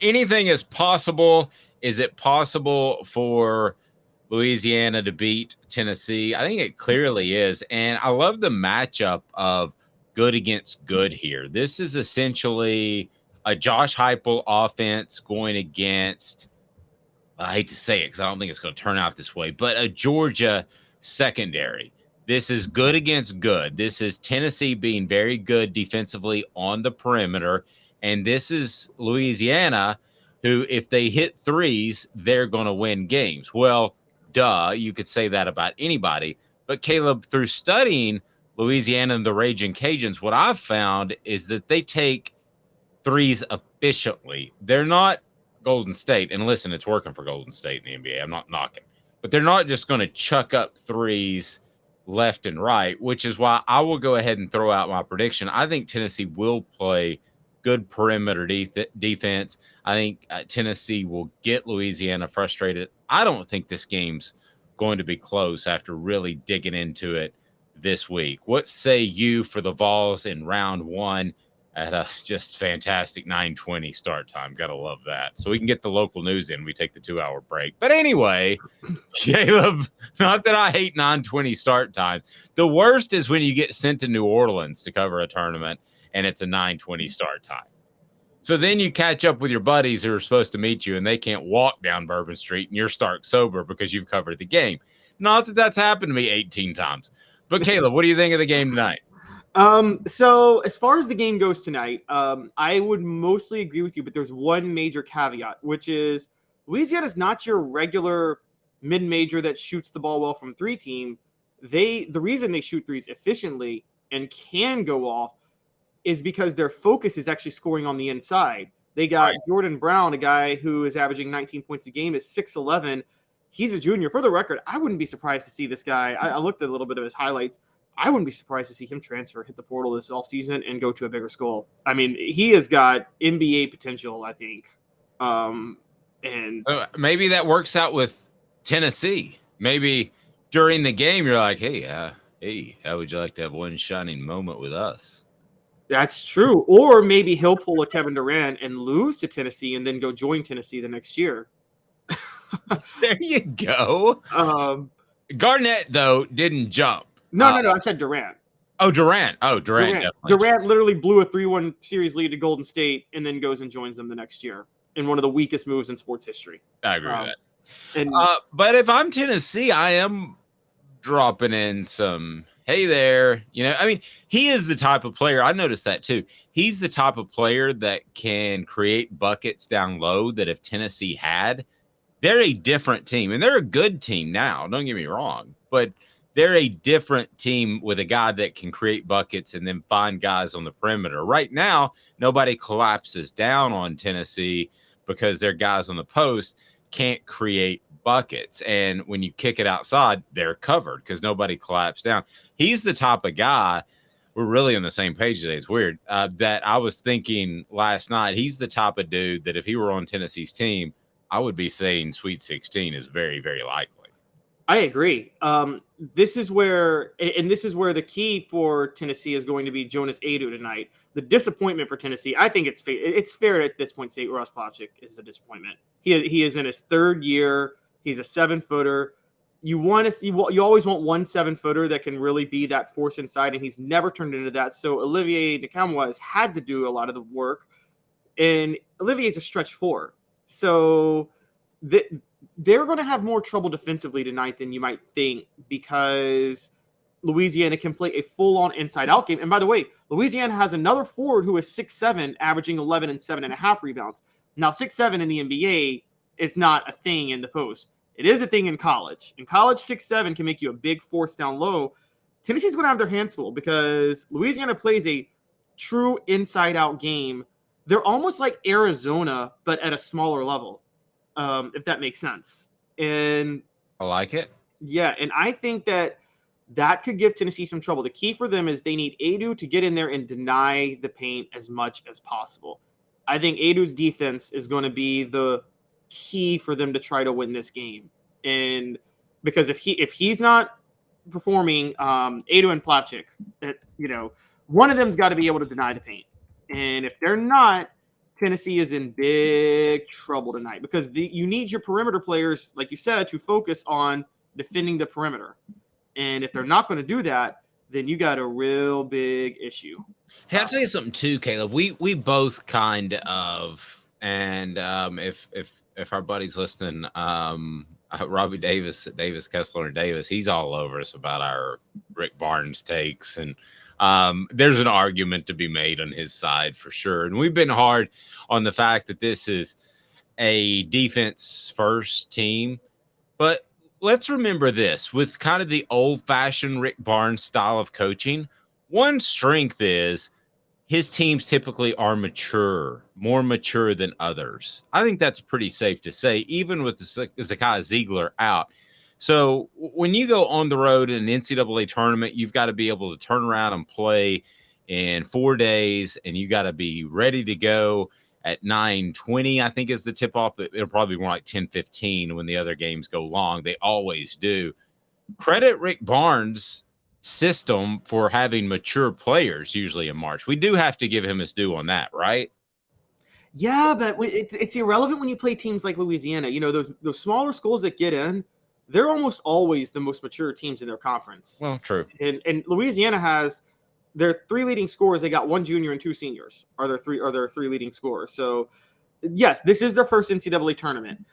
anything is possible. Is it possible for Louisiana to beat Tennessee? I think it clearly is. And I love the matchup of good against good here. This is essentially a Josh Heupel offense going against, I hate to say it because I don't think it's going to turn out this way, but a Georgia secondary. This is good against good. This is Tennessee being very good defensively on the perimeter. And this is Louisiana, who, if they hit threes, they're going to win games. Well, duh, you could say that about anybody. But Caleb, through studying Louisiana and the Ragin Cajuns, what I've found is that they take threes efficiently. They're not Golden State. And listen, it's working for Golden State in the NBA. I'm not knocking. But they're not just going to chuck up threes left and right, which is why I will go ahead and throw out my prediction. I think Tennessee will play good perimeter defense. I think Tennessee will get Louisiana frustrated. I don't think this game's going to be close after really digging into it this week. What say you for the Vols in round one at a just fantastic 9:20 start time? Gotta love that. So we can get the local news in. We take the 2-hour break. But anyway, Caleb, not that I hate 9:20 start time. The worst is when you get sent to New Orleans to cover a tournament and it's a 9:20 start time. So then you catch up with your buddies who are supposed to meet you and they can't walk down Bourbon Street and you're stark sober because you've covered the game. Not that that's happened to me 18 times. But Caleb, what do you think of the game tonight? So as far as the game goes tonight, I would mostly agree with you, but there's one major caveat, which is Louisiana's not your regular mid-major that shoots the ball well from three team. The reason they shoot threes efficiently and can go off is because their focus is actually scoring on the inside. They got Jordan Brown, a guy who is averaging 19 points a game, is 6'11". He's a junior. For the record, I wouldn't be surprised to see this guy. I looked at a little bit of his highlights. I wouldn't be surprised to see him transfer, hit the portal this offseason, and go to a bigger school. I mean, he has got NBA potential, I think. And so maybe that works out with Tennessee. Maybe during the game, you're like, hey, how would you like to have one shining moment with us? That's true. Or maybe he'll pull a Kevin Durant and lose to Tennessee and then go join Tennessee the next year. There you go. Garnett, though, didn't jump. No. I said Durant. Oh, Durant. Durant literally blew a 3-1 series lead to Golden State and then goes and joins them the next year in one of the weakest moves in sports history. I agree with that. But if I'm Tennessee, I am dropping in some, hey there. I mean, he is the type of player, I noticed that too. He's the type of player that can create buckets down low that if Tennessee had, they're a different team. And they're a good team now, don't get me wrong. But they're a different team with a guy that can create buckets and then find guys on the perimeter. Right now, nobody collapses down on Tennessee because their guys on the post can't create buckets. And when you kick it outside, they're covered because nobody collapsed down. He's the type of guy, we're really on the same page today, it's weird, that I was thinking last night, he's the type of dude that if he were on Tennessee's team, I would be saying Sweet 16 is very, very likely. I agree. This is where the key for Tennessee is going to be Jonas Adu tonight. The disappointment for Tennessee, I think it's fair at this point to say Uros Plavsic is a disappointment. He is in his third year. He's a 7-footer. You always want one 7-footer that can really be that force inside, and he's never turned into that. So Olivier Nkamhoua has had to do a lot of the work, and Olivier's a stretch 4. So they're going to have more trouble defensively tonight than you might think because Louisiana can play a full-on inside-out game. And by the way, Louisiana has another forward who is 6'7", averaging 11 and 7.5 rebounds. Now, 6'7" in the NBA is not a thing in the post. It is a thing in college. In college, 6'7" can make you a big force down low. Tennessee's going to have their hands full because Louisiana plays a true inside-out game. They're almost like Arizona, but at a smaller level. If that makes sense. And I like it. Yeah, and I think that could give Tennessee some trouble. The key for them is they need Adu to get in there and deny the paint as much as possible. I think Adu's defense is going to be the key for them to try to win this game. And because if he's not performing, Adu and Plavsic, one of them's got to be able to deny the paint. And if they're not, Tennessee is in big trouble tonight because you need your perimeter players, like you said, to focus on defending the perimeter. And if they're not going to do that, then you got a real big issue. Hey, I'll tell you something too, Caleb. We both kind of, and if our buddy's listening, Robbie Davis at Davis Kessler and Davis, he's all over us about our Rick Barnes takes, and there's an argument to be made on his side for sure. And we've been hard on the fact that this is a defense first team, but let's remember this: with kind of the old fashioned Rick Barnes style of coaching, one strength is his teams typically are more mature than others. I think that's pretty safe to say, even with Zakai Ziegler out. So when you go on the road in an NCAA tournament, you've got to be able to turn around and play in 4 days, and you got to be ready to go at 9:20, I think is the tip-off. It'll probably be more like 10:15 when the other games go long. They always do. Credit Rick Barnes' system for having mature players usually in March. We do have to give him his due on that, right? Yeah, but it's irrelevant when you play teams like Louisiana. You know, those smaller schools that get in, they're almost always the most mature teams in their conference. Well, true. And Louisiana has their 3 leading scorers. They got 1 junior and 2 seniors are their 3 leading scorers. So yes, this is their first NCAA tournament.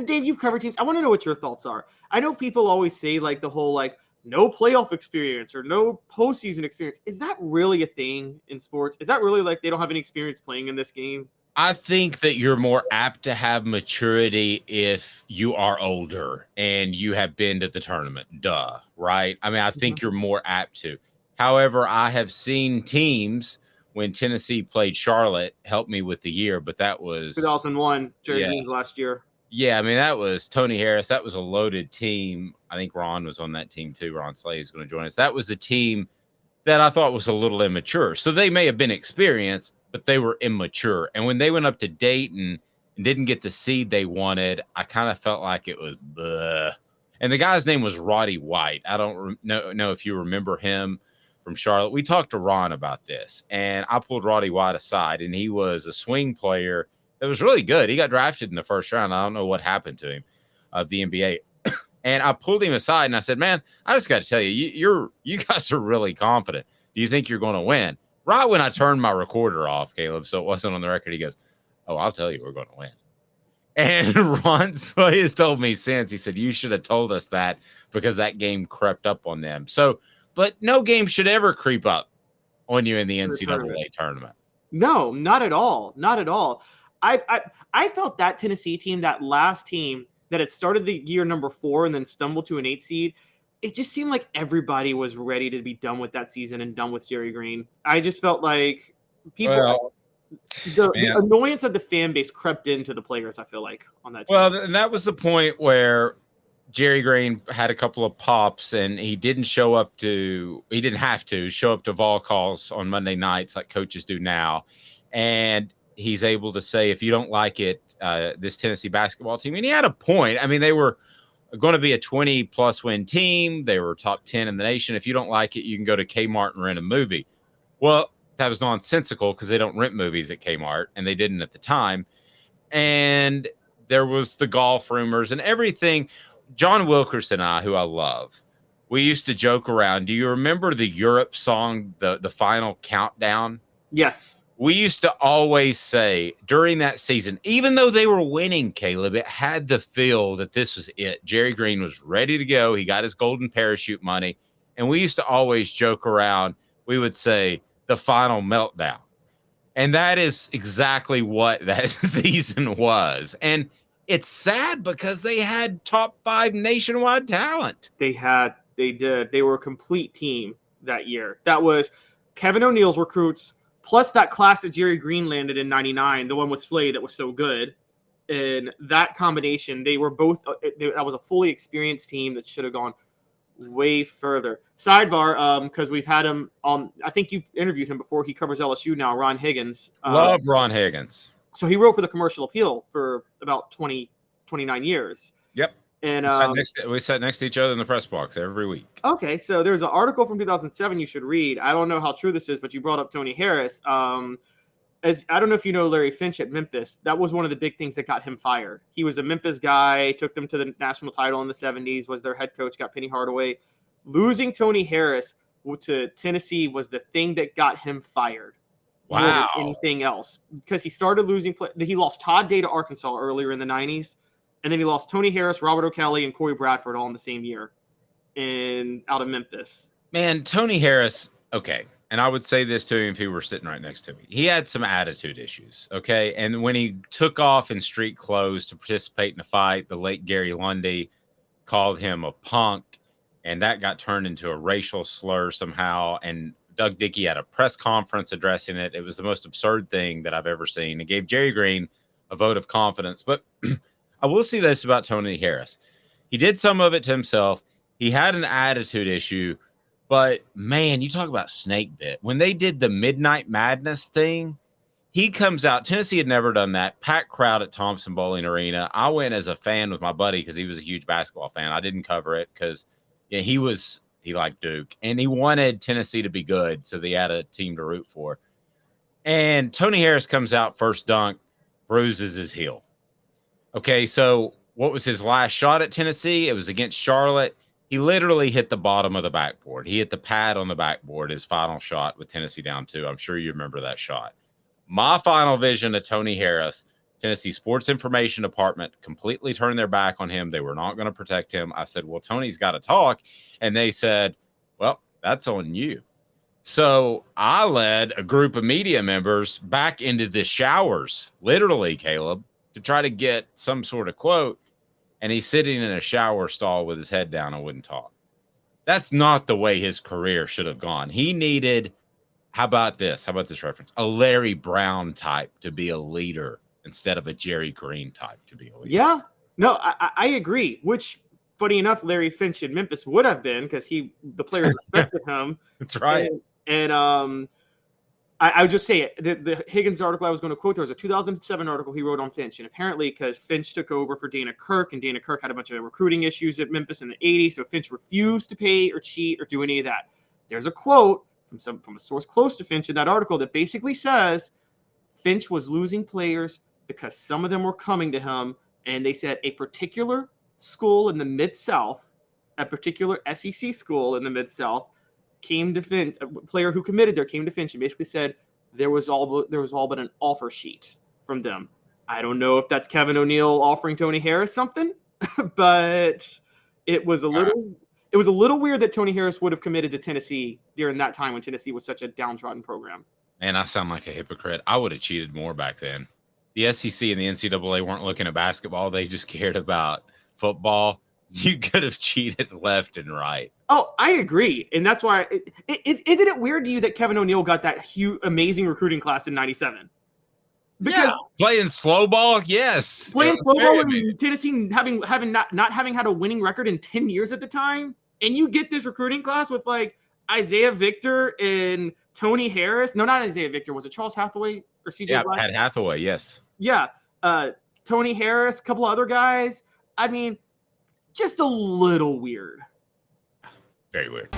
Dave, you've covered teams. I want to know what your thoughts are. I know people always say like the whole like no playoff experience or no postseason experience. Is that really a thing in sports? Is that really like they don't have any experience playing in this game? I think that you're more apt to have maturity if you are older and you have been to the tournament. Duh, right? I mean, I think you're more apt to. However, I have seen teams when Tennessee played Charlotte help me with the year, but that was 2001, Jerry Green's last year. Yeah, I mean, that was Tony Harris. That was a loaded team. I think Ron was on that team too. Ron Slade is going to join us. That was a team that I thought was a little immature. So they may have been experienced, but they were immature. And when they went up to Dayton and didn't get the seed they wanted, I kind of felt like it was bleh. And the guy's name was Roddy White. I don't know if you remember him from Charlotte. We talked to Ron about this, and I pulled Roddy White aside, and he was a swing player that was really good. He got drafted in the first round. I don't know what happened to him of the NBA. And I pulled him aside and I said, man, I just got to tell you, you guys are really confident. Do you think you're going to win? Right when I turned my recorder off, Caleb, so it wasn't on the record, he goes, oh, I'll tell you we're going to win. And Ron Slay has told me since, he said, you should have told us that because that game crept up on them. So, but no game should ever creep up on you in the NCAA tournament. No, not at all. Not at all. I thought that Tennessee team, that last team that had started the year number 4 and then stumbled to an 8 seed, it just seemed like everybody was ready to be done with that season and done with Jerry Green. I just felt like the annoyance of the fan base crept into the players, I feel like, on that team. Well, and that was the point where Jerry Green had a couple of pops and he didn't have to show up to Vol calls on Monday nights like coaches do now. And he's able to say, if you don't like it, this Tennessee basketball team, and he had a point. I mean, they were going to be a 20-plus win team. They were top 10 in the nation. If you don't like it, you can go to Kmart and rent a movie. Well, that was nonsensical because they don't rent movies at Kmart, and they didn't at the time. And there was the golf rumors and everything. John Wilkerson and I, who I love, we used to joke around. Do you remember the Europe song, the Final Countdown? Yes. We used to always say during that season, even though they were winning, Caleb, it had the feel that this was it. Jerry Green was ready to go. He got his golden parachute money. And we used to always joke around. We would say the final meltdown. And that is exactly what that season was. And it's sad because they had top 5 nationwide talent. They did. They were a complete team that year. That was Kevin O'Neal's recruits, plus that class that Jerry Green landed in 99, the one with Slade that was so good. And that combination, they were both that was a fully experienced team that should have gone way further. Sidebar, because we've had him on, I think you've interviewed him before. He covers LSU now, Ron Higgins. Love Ron Higgins. So he wrote for the Commercial Appeal for about 29 years. Yep. And we sat next to each other in the press box every week. Okay, so there's an article from 2007 you should read. I don't know how true this is, but you brought up Tony Harris. As I don't know if you know Larry Finch at Memphis. That was one of the big things that got him fired. He was a Memphis guy, took them to the national title in the 70s, was their head coach, got Penny Hardaway. Losing Tony Harris to Tennessee was the thing that got him fired. Wow. More than anything else, because he started losing. He lost Todd Day to Arkansas earlier in the 90s, and then he lost Tony Harris, Robert O'Kelly, and Corey Bradford all in the same year, out of Memphis. Man, Tony Harris. Okay. And I would say this to him if he were sitting right next to me. He had some attitude issues, okay? And when he took off in street clothes to participate in a fight, the late Gary Lundy called him a punk, and that got turned into a racial slur somehow. And Doug Dickey had a press conference addressing it. It was the most absurd thing that I've ever seen. It gave Jerry Green a vote of confidence. But I will say this about Tony Harris. He did some of it to himself. He had an attitude issue. But, man, you talk about snake bit. When they did the Midnight Madness thing, he comes out. Tennessee had never done that. Packed crowd at Thompson Bowling Arena. I went as a fan with my buddy because he was a huge basketball fan. I didn't cover it because he liked Duke. And he wanted Tennessee to be good, so they had a team to root for. And Tony Harris comes out first dunk, bruises his heel. Okay, so what was his last shot at Tennessee? It was against Charlotte. He literally hit the bottom of the backboard. He hit the pad on the backboard, his final shot with Tennessee down 2. I'm sure you remember that shot. My final vision of Tony Harris, Tennessee Sports Information Department completely turned their back on him. They were not going to protect him. I said, well, Tony's got to talk. And they said, well, that's on you. So I led a group of media members back into the showers, literally, Caleb, to try to get some sort of quote. And he's sitting in a shower stall with his head down and wouldn't talk. That's not the way his career should have gone. He needed, how about this reference? A Larry Brown type to be a leader instead of a Jerry Green type to be a leader. Yeah, no, I agree. Which, funny enough, Larry Finch in Memphis would have been because the players respected him. That's right. And I would just say it. The Higgins article I was going to quote, there was a 2007 article he wrote on Finch. And apparently because Finch took over for Dana Kirk, and Dana Kirk had a bunch of recruiting issues at Memphis in the 80s, so Finch refused to pay or cheat or do any of that. There's a quote from a source close to Finch in that article that basically says Finch was losing players because some of them were coming to him, and they said a particular school in the Mid-South, a particular SEC school in the Mid-South, came to Finch, a player who committed there came to Finch and basically said there was all but an offer sheet from them. I don't know if that's Kevin O'Neal offering Tony Harris something, but it was a little weird that Tony Harris would have committed to Tennessee during that time when Tennessee was such a downtrodden program. Man, I sound like a hypocrite. I would have cheated more back then. The SEC and the NCAA weren't looking at basketball. They just cared about football. You could have cheated left and right. Oh, I agree. And that's why isn't it weird to you that Kevin O'Neal got that huge, amazing recruiting class in 97? Because playing slow ball, yes. Playing slow ball and Tennessee having not having had a winning record in 10 years at the time. And you get this recruiting class with like Isaiah Victor and Tony Harris. No, not Isaiah Victor. Was it Charles Hathaway or CJ Black? Yeah, had Hathaway, yes. Yeah. Tony Harris, a couple other guys. I mean, just a little weird. Very weird.